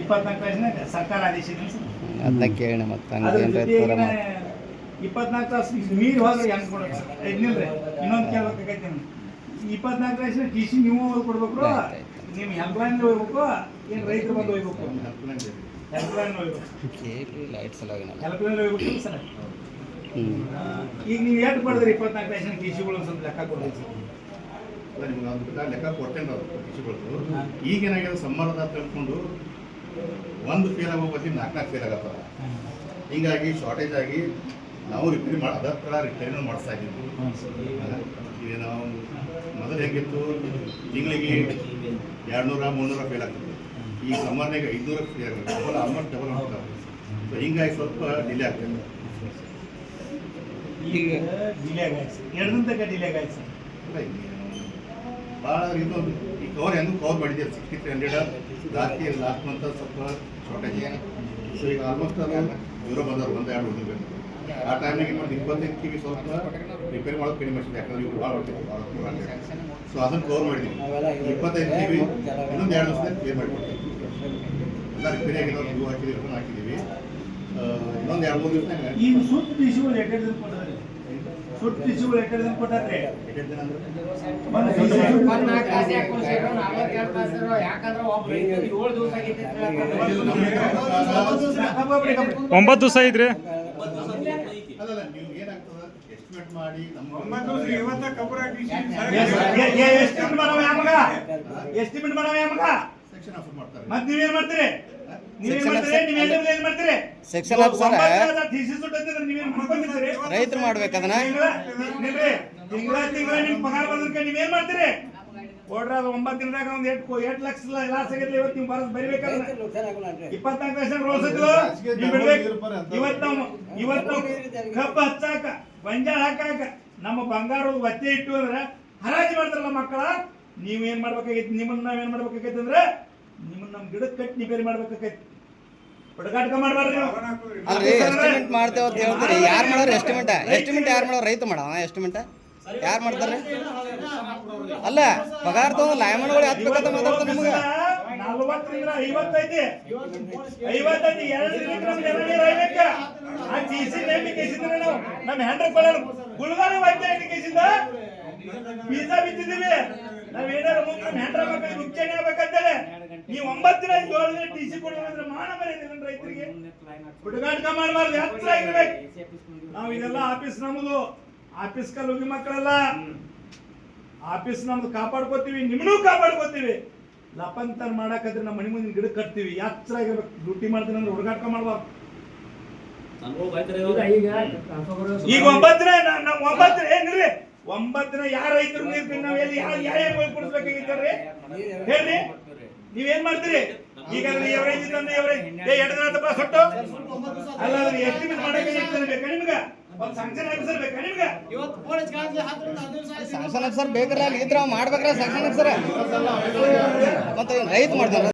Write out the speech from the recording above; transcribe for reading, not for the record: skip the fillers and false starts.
24 ತಾಸಿನಾಗ ಸರ್ಕಾರ ಆದೇಶ ಇದೆ ಸರ್. ಅದನ್ನ ಕೇಳಿ ಮತ್ತೆ ಅದ್ರ ಹಂಗೇನ್ರ ಜೊತೆಗೆ 24 ತಾಸು ಮೀರಿ ಹೋದ್ರೆ ಹೆಂಗ್ ಕೊಡೋದು ಸರ್? ಇದ್ನಿಲ್ರಿ ಇನ್ನೊಂದು ಕೇಳ್ಬೇಕಾಗೈತೆ ನಾನು. 24 ತಾಸಿನ ಟಿ ಸಿ ನೀವು ಕೊಡ್ಬೇಕು, ನೀವು ಹೆಲ್ಪ್ಲೈನ್ ಹೋಗ್ಬೇಕು, ಏನು ರೈತರು ಬಂದು ಹೋಗ್ಬೇಕು? ಹೆಲ್ಪ್ಲೈನ್ ಹೋಗ್ಬೇಕು, ಲೈಟ್ಸ್ ಎಲ್ಲ ಹೆಲ್ಪ್ಲೈನ್ ಹೋಗ್ಬೇಕು ಸರ್. ಈಗ ನೀವು ಎಷ್ಟು ಕೊಡಿದ್ರಿ 24 ತಾಸಿನ ಟಿ ಸಿಗಳು ಸ್ವಲ್ಪ ಲೆಕ್ಕ ಕೊಡ್ಬೇಕು ಸರ್. ನಿಮ್ಗೆ ಒಂದು ಲೆಕ್ಕ ಕೊಡ್ತೇನೆ ಅವ್ರು ಕೃಷಿಗಳು. ಈಗೇನಾಗ್ಯದ ಸಮ್ಮರ್ದ ತಿಳ್ಕೊಂಡು ಒಂದು ಫೇಲ್ ಆಗೋಗಿ 4 ಫೇಲ್ ಆಗತ್ತಲ್ಲ. ಹೀಗಾಗಿ ಶಾರ್ಟೇಜ್ ಆಗಿ ನಾವು ರಿಪೇರಿ ಮಾಡಿ ಅದರ ಪ್ರಕಾರ ರಿಪೇರಿನೂ ಮಾಡಿಸ್ತಾ ಇದ್ದೀವಿ. ಈಗ ನಾವು ಮೊದಲು ಹೇಗಿತ್ತು, ತಿಂಗಳಿಗೆ 200-300 ಫೇಲ್ ಆಗ್ತದೆ. ಈ ಸಮ್ಮರ್ನಾಗ 500 ಫೇಲ್ ಆಗುತ್ತೆ. ಆಲ್ಮೋಸ್ಟ್ ಡಬಲ್ ಆಗ್ತದೆ. ಸೊ ಹಿಂಗಾಗಿ ಸ್ವಲ್ಪ ಡಿಲೇ ಆಗ್ತದೆ. ಈಗ ಡಿಲೇ ಆಗಾಯ್ತು ಸರ್, 2 ದಿನ ತನಕ ಡಿಲೇ ಆಗಾಯ್ತು ಸರ್. ಭಾಳ ಇದು ಈ ಕವರ್ ಹೆಂಗೂ ಕವರ್ ಮಾಡಿದ್ದೀರಿ 6300 ಲಾಸ್ಟ್ ಮಂತ್ ಸ್ವಲ್ಪ ಶಾರ್ಟೇಜ್. ಸೊ ಈಗ ಆಲ್ಮೋಸ್ಟ್ ಅದು ಇವರು ಬಂದವರು 1-2 ಉಳಿದಿರ್ಬೇಕು. ಆ ಟೈಮ್ನಾಗ ಮಾಡಿ 25 ಕಿವಿ ಸ್ವಲ್ಪ ರಿಪೇರಿ ಮಾಡೋದು ಕಡಿಮೆ ಮಾಡಿಸಿದೆ. ಯಾಕಂದ್ರೆ ಇವರು ಭಾಳ ಹೊಡ್ತೀವಿ, ಸೊ ಅದನ್ನು ಕವರ್ ಮಾಡಿದ್ದೀವಿ. 25 ಕಿವಿ ಇನ್ನೊಂದು 2 ದಿವಸದಲ್ಲಿ ಕ್ಲಿಯರ್ ಮಾಡಿಕೊಡ್ತೀವಿ. ಎಲ್ಲ ರಿಪೇರಿ ಆಗಿರೋ ನೀವು ಹಾಕಿದ್ದೀವಿ, ಇದನ್ನು ಹಾಕಿದ್ದೀವಿ. ಇನ್ನೊಂದು 2-3 ದಿವಸನಾಗ ಈಗ ಸುಟ್ಟು ಟಿಶ್ಯೂಗಳು ಎಷ್ಟು ದಿನ ಕೊಟ್ಟಾರೆ? ಸುಟ್ಟು ಟಿಶ್ಯೂಗಳು ಎಷ್ಟು ದಿನ ಕೊಟ್ಟಾರೆ? ಎಷ್ಟು ದಿನ ಅಂದ್ರೆ ಒಂಬತ್ತು ದಿವಸ ಐತ್ರಿ. ಅಲ್ಲಲ್ಲ, ನೀವು ಏನಾಗ್ತದೆ ಎಸ್ಟಿಮೇಟ್ ಮಾಡಿ ಎಸ್ಟಿಮೇಟ್ ಮಾಡವ ಯಾಮಗ? ಎಸ್ಟಿಮೇಟ್ ಮಾಡವ ಯಾಮಗ? ಸೆಕ್ಷನ್ ಆಫರ್ ಮಾಡ್ತಾರೆ. ಮತ್ತೆ ನೀವೇನ್ ಮಾಡ್ತೀರಿ? ನೀವೇನ್ ಮಾಡ್ತೀರಿ? ನೀವು ಏನ್ ಮಾಡ್ತೀರಿ? ಸೆಕ್ಷನ್ ಆಫೀಸರ್ ರೈತರು ಮಾಡ್ಬೇಕು ಅದನ್ನ. ತಿಂಗಳ ನಿಮ್ ಪಗಾರ ಬಂದ್ರೆ ನೀವೇನ್ ಮಾಡ್ತೀರಿ? ಕೊಡ್ರ 9 ದಿನದಾಗ ಒಂದ್ 8 ಲಕ್ಷ ಲಾಸ್ ಆಗಿರ್ಲಿ. ಇವತ್ತು ನೀವು ಬರಿಬೇಕಲ್ಲ 24 ಲಕ್ಷ ರೋಲ್ಸ್ ನೀವು ಬಿಡ್ಬೇಕು. ಇವತ್ತು ಕಬ್ಬು ಹಚ್ಚಾಕ, ಗೊಂಜಾಳ ಹಾಕಾಕ ನಮ್ಮ ಬಂಗಾರ ಒತ್ತೆ ಇಟ್ಟು ಅಂದ್ರೆ ಹರಾಜು ಮಾಡ್ತಾರಲ್ಲ ಮಕ್ಕಳ. ನೀವೇನ್ ಮಾಡ್ಬೇಕಾಗೈತಿ? ನಿಮ್ಮನ್ನ ನಾವೇನ್ ಮಾಡ್ಬೇಕಾಗೈತಿ ಅಂದ್ರೆ ನಿಮ್ಮನ್ನ ನಮ್ ಗಿಡಕ್ಕೆ ಕಟ್ಟಿ ರಿಪೇರಿ ಮಾಡ್ಬೇಕಾಗೈತಿ. ಹುಡುಗಾಟಕ ಮಾಡಬಾರ್ದು ನೀವು. ಅಲ್ರಿ ಎಸ್ಟಿಮೇಟ್ ಮಾಡ್ತೇವೆ ಅಂತ ಹೇಳ್ತೀರಿ. ಯಾರು ಮಾಡೋರು ಎಸ್ಟಿಮೇಟ್? ಎಸ್ಟಿಮೇಟ್ ಯಾರು ಮಾಡೋರು? ರೈತ ಮಾಡವ ಎಸ್ಟಿಮೇಟ್ ಯಾರು ಮಾಡ್ತಾರೆ? ಅಲ್ಲ, ಪಗಾರ ತಗೊಂಡು ಲಾಯಮನ್ಗಳು ಹತ್ಬೇಕಂತ ಮಾತಾಡ್ತಾರೆ ನಿಮ್ಗೆ. 40ರಿಂದ 50 ಐತಿ. 50 2 ಲೀಟರ್ ನೀರು ಆಗ್ಬೇಕ. ಆ ಟಿಸಿ ನೇಮಿಕೇಸಿದ್ರೆ ನಾವು ನಮ್ಮ ಹ್ಯಾಂಡ್ರಕ್ ಬಳ್ಳಾರ ಗುಲ್ಗಾನ ವಾದ್ಯ ಇಂಡಿಕೇಶನ್ ಬೀಜ ಬಿತ್ತಿದ್ದೀವಿ. ನಾವ್ ಏನಾರು ಮುಂದೆ ನಮ್ಮ ಹ್ಯಾಂಡ್ರ ಮಕ್ಕಳಿಗೆ ಮುಖ್ಯನೇ ಆಗ್ಬೇಕಂತೇಳಿ ನೀವು 9 ದಿನ 7 ದಿನ ಟಿಸಿ ಕೊಡೋದ್ರೆ ಮಾನ ಬರೀದಿಲ್ಲ ರೈತರಿಗೆ. ಹುಡುಗಾಟಕ ಮಾಡಬಾರ್ದು, ಹತ್ರ ಆಗಿರ್ಬೇಕು. ನಾವು ಇದೆಲ್ಲ ಆಫೀಸ್ ನಮ್ಮದು, ಆಫೀಸ್ ಕಲ್ ಹೋಗಿ ಮಕ್ಕಳಲ್ಲ. ಆಫೀಸ್ ನಮ್ದು ಕಾಪಾಡ್ಕೋತೀವಿ, ನಿಮ್ಮನ್ನೂ ಕಾಪಾಡ್ಕೋತೀವಿ. ಲಪಂತನ್ ಮಾಡಾಕಂದ್ರೆ ನಮ್ಮ ಮನೆ ಮುಂದಿನ ಗಿಡ ಕಟ್ತೀವಿ. ಎಚ್ಚರ ಆಗಿರ್ಬೇಕು. ಡ್ಯೂಟಿ ಮಾಡ್ತೀನಿ ಅಂದ್ರೆ ಹುಡುಗಾಟಕ ಮಾಡ್ಬಾರ್ದು. ಈಗ 9 ದಿನ ನಾವು 9 ದಿನ ಏನ್ರಿ 9 ದಿನ ಯಾರ ರೈತರು ನೀರು ನಾವ್ ಎಲ್ಲಿ ಯಾರು ಕೊಡಿಸ್ಬೇಕಾಗಿದ್ದಾರ್ರಿ ಹೇಳ್ರಿ? ನೀವೇನ್ ಮಾಡ್ತೀರಿ? ಈಗ ಎವರೇಜ್ ತಂದ್ರೆ ಎವರೇಜ್ 2 ದಿನ ತಪ್ಪ ಸೊಟ್ಟು ಅಲ್ಲ. ಎಸ್ಟಿಮೇಟ್ ಮಾಡಕ್ಕೆ ಬೇಕಾ ನಿಮ್ಗೆ? ಒಂದು ಸಂಕ್ಷನ್ ಆಫೀಸರ್ ಬೇಕಾ ನಿಮ್ಗೆ? ಸಂಕ್ಷನ್ ಆಫೀಸರ್ ಬೇಕ್ರಲ್ಲ, ಇದ್ರ ಮಾಡ್ಬೇಕ್ರ ಸಂಕ್ಷನ್ ಆಫೀಸರ್. ಮತ್ತೆ ರೈತ ಮಾಡ್ತಾರ.